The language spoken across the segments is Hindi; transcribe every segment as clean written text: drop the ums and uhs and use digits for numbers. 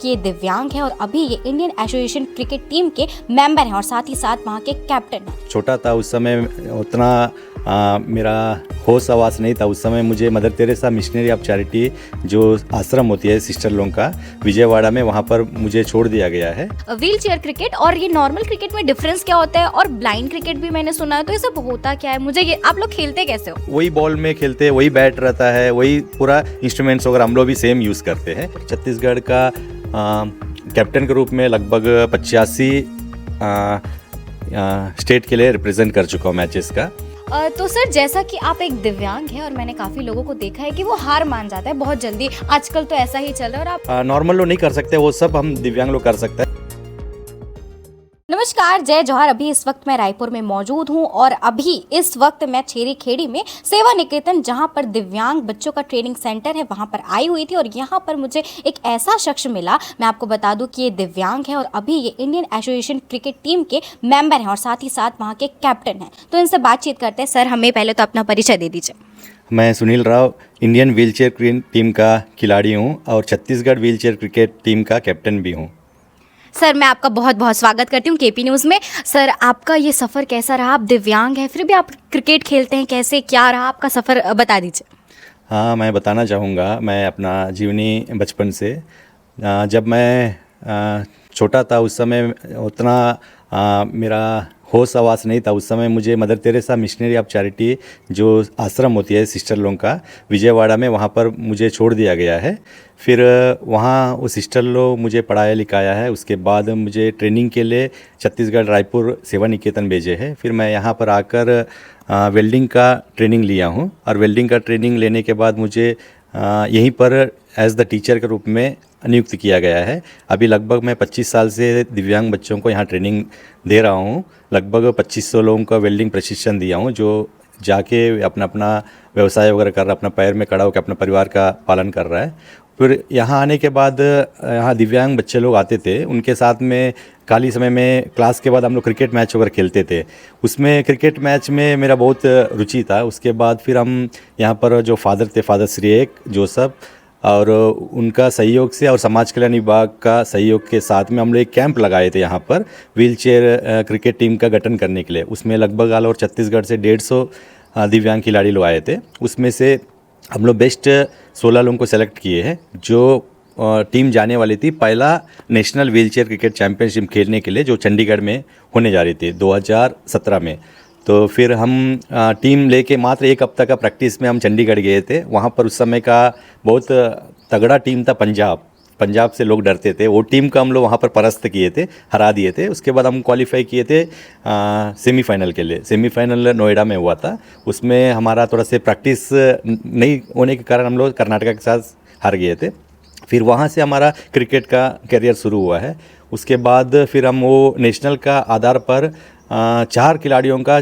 कि ये दिव्यांग है और अभी ये इंडियन एसोसिएशन क्रिकेट टीम के मेंबर हैं और साथ ही साथ वहाँ के कैप्टन हैं। छोटा था उस समय, उतना मेरा होश आवास नहीं था। उस समय मुझे Mother Teresa missionary of charity जो आश्रम होती है सिस्टर लोगों का विजयवाड़ा में, वहाँ पर मुझे छोड़ दिया गया है। व्हील चेयर क्रिकेट और ये नॉर्मल क्रिकेट में डिफरेंस क्या होता है, और ब्लाइंड क्रिकेट भी मैंने सुना है, तो ये सब होता क्या है? मुझे ये आप लोग खेलते कैसे हो? वही बॉल में खेलते, वही बैट रहता है, वही पूरा इंस्ट्रूमेंट्स वगैरह हम लोग भी सेम यूज़ करते हैं। छत्तीसगढ़ का कैप्टन के रूप में लगभग 85 स्टेट के लिए रिप्रेजेंट कर चुका हूँ मैचेस का। तो सर, जैसा कि आप एक दिव्यांग हैं और मैंने काफ़ी लोगों को देखा है कि वो हार मान जाता है बहुत जल्दी, आजकल तो ऐसा ही चल रहा है, और आप नॉर्मल लोग नहीं कर सकते, वो सब हम दिव्यांग लोग कर सकते हैं। नमस्कार, जय जौहर। अभी इस वक्त मैं रायपुर में मौजूद हूं और अभी इस वक्त मैं छेरी खेड़ी में सेवा निकेतन, जहां पर दिव्यांग बच्चों का ट्रेनिंग सेंटर है, वहां पर आई हुई थी और यहां पर मुझे एक ऐसा शख्स मिला। मैं आपको बता दूं कि ये दिव्यांग है और अभी ये इंडियन एसोसिएशन क्रिकेट टीम के मेंबर हैं और साथ ही साथ वहाँ के कैप्टन हैं। तो इनसे बातचीत करते हैं। सर, हमें पहले तो अपना परिचय दे दीजिए। मैं Sunil Rao Indian wheelchair cricket team का खिलाड़ी हूँ और छत्तीसगढ़ व्हीलचेयर क्रिकेट टीम का कैप्टन भी हूँ। सर, मैं आपका बहुत बहुत स्वागत करती हूँ केपी न्यूज़ में। सर, आपका ये सफ़र कैसा रहा? आप दिव्यांग हैं फिर भी आप क्रिकेट खेलते हैं, कैसे क्या रहा आपका सफ़र, बता दीजिए। हाँ, मैं बताना चाहूँगा। मैं अपना जीवनी बचपन से, जब मैं छोटा था उस समय उतना मेरा होश आवास नहीं था। उस समय मुझे Mother Teresa missionary of charity जो आश्रम होती है सिस्टर लोगों का विजयवाड़ा में, वहाँ पर मुझे छोड़ दिया गया है। फिर वहाँ वो सिस्टर लोग मुझे पढ़ाया लिखाया है। उसके बाद मुझे ट्रेनिंग के लिए छत्तीसगढ़ रायपुर सेवा निकेतन भेजे है। फिर मैं यहाँ पर आकर वेल्डिंग का ट्रेनिंग लिया हूँ और वेल्डिंग का ट्रेनिंग लेने के बाद मुझे यहीं पर एज द टीचर के रूप में नियुक्त किया गया है। अभी लगभग मैं 25 साल से दिव्यांग बच्चों को यहाँ ट्रेनिंग दे रहा हूँ। लगभग 2500 लोगों का वेल्डिंग प्रशिक्षण दिया हूँ, जो जाके अपना अपना व्यवसाय वगैरह कर रहा, अपना पैर में खड़ा होकर अपना परिवार का पालन कर रहा है। फिर यहाँ आने के बाद यहाँ दिव्यांग बच्चे लोग आते थे, उनके साथ में खाली समय में क्लास के बाद हम लोग क्रिकेट मैच वगैरह खेलते थे। उसमें क्रिकेट मैच में मेरा बहुत रुचि था। उसके बाद फिर हम यहाँ पर जो फादर थे, फादर श्री एक जोसफ, और उनका सहयोग से और समाज कल्याण विभाग का सहयोग के साथ में हम लोग एक कैंप लगाए थे यहाँ पर व्हील चेयर क्रिकेट टीम का गठन करने के लिए। उसमें लगभग ऑल ओवर छत्तीसगढ़ से 150 दिव्यांग खिलाड़ी लोग आए थे। उसमें से हम लोग बेस्ट 16 लोगों को सेलेक्ट किए हैं, जो टीम जाने वाली थी पहला national wheel chair cricket championship खेलने के लिए, जो चंडीगढ़ में होने जा रही थी 2017 में। तो फिर हम टीम लेके मात्र एक हफ्ता का प्रैक्टिस में हम चंडीगढ़ गए थे। वहाँ पर उस समय का बहुत तगड़ा टीम था पंजाब से लोग डरते थे। वो टीम का हम लोग वहाँ पर परास्त किए थे, हरा दिए थे। उसके बाद हम क्वालिफाई किए थे सेमीफाइनल के लिए। सेमीफाइनल नोएडा में हुआ था। उसमें हमारा थोड़ा से प्रैक्टिस नहीं होने के कारण हम लोग कर्नाटका के साथ हार गए थे। फिर वहाँ से हमारा क्रिकेट का करियर शुरू हुआ है। उसके बाद फिर हम वो नेशनल का आधार पर 4 खिलाड़ियों का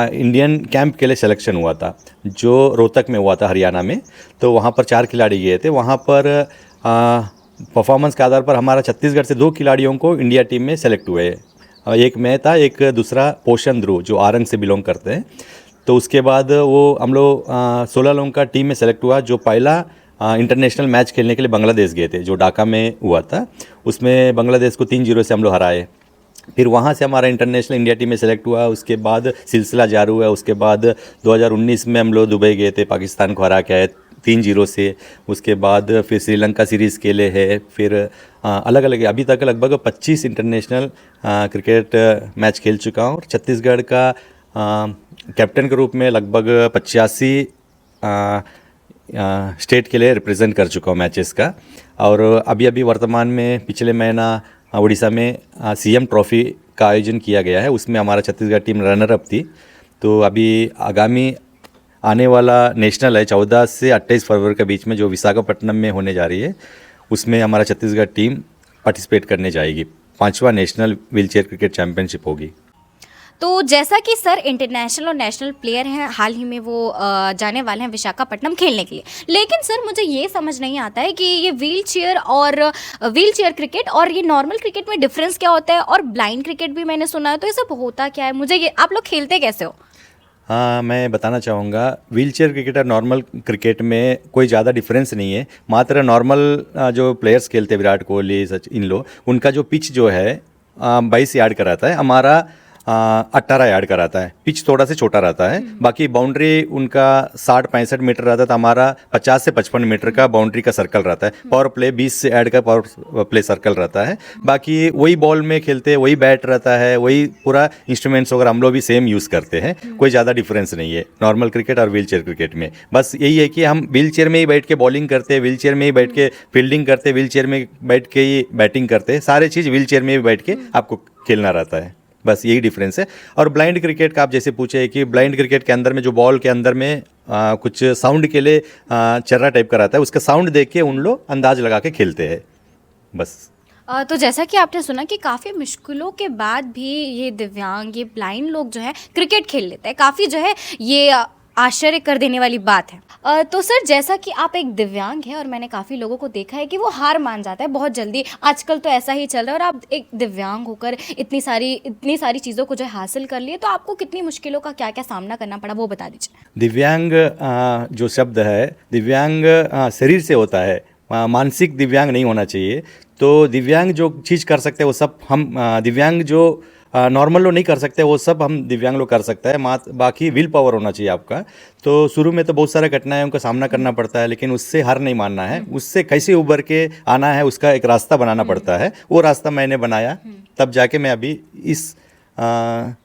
इंडियन कैंप के लिए सिलेक्शन हुआ था, जो रोहतक में हुआ था हरियाणा में। तो वहाँ पर 4 खिलाड़ी गए थे। वहाँ पर परफॉर्मेंस के आधार पर हमारा छत्तीसगढ़ से 2 खिलाड़ियों को इंडिया टीम में सेलेक्ट हुए। एक मैं था, एक दूसरा पोषण ध्रुव जो आरंग से बिलोंग करते हैं। तो उसके बाद वो हम लोग 16 लोगों का टीम में सेलेक्ट हुआ, जो पहला इंटरनेशनल मैच खेलने के लिए बांग्लादेश गए थे, जो ढाका में हुआ था। उसमें बांग्लादेश को 3-0 से हम लोग हराए। फिर वहाँ से हमारा इंटरनेशनल इंडिया टीम में सेलेक्ट हुआ। उसके बाद सिलसिला जारी हुआ। उसके बाद 2019 में हम लोग दुबई गए थे, पाकिस्तान को हरा के आए 3-0 से। उसके बाद फिर श्रीलंका सीरीज़ खेले है। फिर अलग अलग अभी तक लगभग 25 इंटरनेशनल क्रिकेट मैच खेल चुका हूँ। छत्तीसगढ़ का कैप्टन के रूप में लगभग 85 स्टेट के लिए रिप्रेजेंट कर चुका हूँ मैचेस का। और अभी वर्तमान में पिछले महीना उड़ीसा में सीएम ट्रॉफी का आयोजन किया गया है। उसमें हमारा छत्तीसगढ़ टीम रनर अप थी। तो अभी आगामी आने वाला नेशनल है 14 से 28 फरवरी के बीच में, जो विशाखापट्टनम में होने जा रही है। उसमें हमारा छत्तीसगढ़ टीम पार्टिसिपेट करने जाएगी। 5वां नेशनल व्हीलचेयर क्रिकेट चैम्पियनशिप होगी। तो जैसा कि सर इंटरनेशनल और नेशनल प्लेयर हैं, हाल ही में वो जाने वाले हैं विशाखापट्टनम खेलने के लिए। लेकिन सर, मुझे ये समझ नहीं आता है कि ये व्हील चेयर क्रिकेट और ये नॉर्मल क्रिकेट में डिफरेंस क्या होता है, और ब्लाइंड क्रिकेट भी मैंने सुना है, तो ये सब होता क्या है? मुझे ये आप लोग खेलते कैसे हो? हाँ, मैं बताना चाहूँगा व्हीलचेयर क्रिकेट और नॉर्मल क्रिकेट में कोई ज़्यादा डिफरेंस नहीं है। मात्र नॉर्मल जो प्लेयर्स खेलते हैं, विराट कोहली सच इन लोग, उनका जो पिच जो है 22 यार्ड का रहता है, हमारा 18 यार्ड का रहता है। पिच थोड़ा सा छोटा रहता है। बाकी बाउंड्री उनका 60-65 मीटर रहता है, तो हमारा 50 से 55 मीटर का बाउंड्री का सर्कल रहता है। पावर प्ले 20 यार्ड का पावर प्ले सर्कल रहता है। बाकी वही बॉल में खेलते हैं, वही बैट रहता है, वही पूरा इंस्ट्रूमेंट्स वगैरह हम लोग भी सेम यूज़ करते हैं। कोई ज़्यादा डिफरेंस नहीं है नॉर्मल क्रिकेट और व्हीलचेयर क्रिकेट में। बस यही है कि हम व्हीलचेयर में ही बैठ के बॉलिंग करते हैं, व्हीलचेयर में ही बैठ के फील्डिंग करते हैं, व्हीलचेयर में बैठ के ही बैटिंग करते हैं। सारे चीज़ व्हीलचेयर में ही बैठ के आपको खेलना रहता है। बस यही डिफरेंस है। और ब्लाइंड क्रिकेट का आप जैसे पूछे कि ब्लाइंड क्रिकेट के अंदर में जो बॉल के अंदर में कुछ साउंड के लिए चर्रा टाइप का रहता है, उसका साउंड देख के उन लोग अंदाज लगा के खेलते हैं। बस तो जैसा कि आपने सुना कि काफ़ी मुश्किलों के बाद भी ये दिव्यांग, ये ब्लाइंड लोग जो है क्रिकेट खेल लेते हैं, काफ़ी जो है ये आश्चर्य कर देने वाली बात है। तो सर, जैसा कि आप एक दिव्यांग हैं और मैंने काफ़ी लोगों को देखा है कि वो हार मान जाता है बहुत जल्दी, आजकल तो ऐसा ही चल रहा है, और आप एक दिव्यांग होकर इतनी सारी चीज़ों को जो है हासिल कर लिए, तो आपको कितनी मुश्किलों का क्या क्या सामना करना पड़ा, वो बता दीजिए। दिव्यांग जो शब्द है, दिव्यांग शरीर से होता है, मानसिक दिव्यांग नहीं होना चाहिए। तो दिव्यांग जो चीज़ कर सकते हैं वो सब हम दिव्यांग जो नॉर्मल लोग नहीं कर सकते वो सब हम दिव्यांग लोग कर सकते हैं। बाकी विल पावर होना चाहिए आपका। तो शुरू में तो बहुत सारे कठिनाइयों का सामना करना पड़ता है, लेकिन उससे हार नहीं मानना है। उससे कैसे उभर के आना है, उसका एक रास्ता बनाना पड़ता है। वो रास्ता मैंने बनाया, तब जाके मैं अभी इस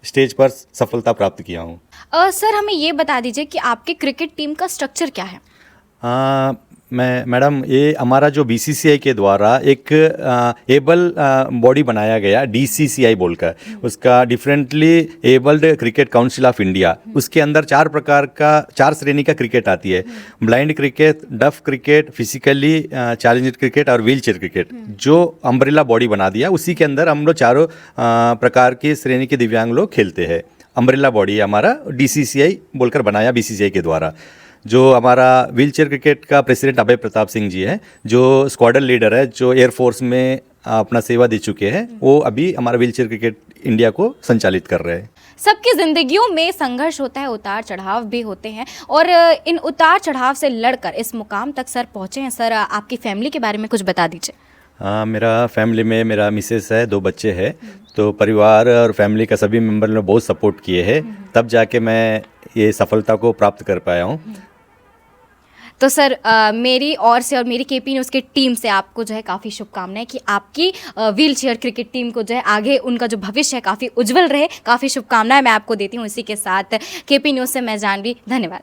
स्टेज पर सफलता प्राप्त किया हूँ। सर, हमें ये बता दीजिए कि आपके क्रिकेट टीम का स्ट्रक्चर क्या है? मैडम, ये हमारा जो बीसीसीआई के द्वारा एक एबल बॉडी बनाया गया, डीसीसीआई बोलकर, उसका differently abled cricket council of India. उसके अंदर 4 श्रेणी का क्रिकेट आती है। ब्लाइंड क्रिकेट, डफ क्रिकेट, फिजिकली चैलेंज्ड क्रिकेट और व्हीलचेयर क्रिकेट। जो अम्ब्रेला बॉडी बना दिया, उसी के अंदर हम लोग चारों प्रकार की श्रेणी के दिव्यांग लोग खेलते हैं। अम्ब्रेला बॉडी हमारा डीसीसीआई बोलकर बनाया बीसीसीआई के द्वारा। जो हमारा व्हीलचेयर क्रिकेट का प्रेसिडेंट अभय प्रताप सिंह जी हैं, जो स्क्वाड्रन लीडर है, जो एयरफोर्स में अपना सेवा दे चुके हैं, वो अभी हमारा व्हीलचेयर क्रिकेट इंडिया को संचालित कर रहे हैं। सबकी ज़िंदगियों में संघर्ष होता है, उतार चढ़ाव भी होते हैं, और इन उतार चढ़ाव से लड़कर इस मुकाम तक सर पहुँचे हैं। सर, आपकी फैमिली के बारे में कुछ बता दीजिए। हाँ, मेरा फैमिली में मेरा मिसेस है, 2 बच्चे हैं। तो परिवार और फैमिली का सभी मेंबर ने बहुत सपोर्ट किए हैं, तब जाके मैं ये सफलता को प्राप्त कर पाया हूँ। तो सर, मेरी ओर से और मेरी केपी न्यूज़ की टीम से आपको जो है काफ़ी शुभकामनाएं कि आपकी व्हीलचेयर क्रिकेट टीम को जो है आगे उनका जो भविष्य है काफ़ी उज्जवल रहे। काफ़ी शुभकामनाएं मैं आपको देती हूँ। इसी के साथ केपी न्यूज़ से मैं जानवी, धन्यवाद।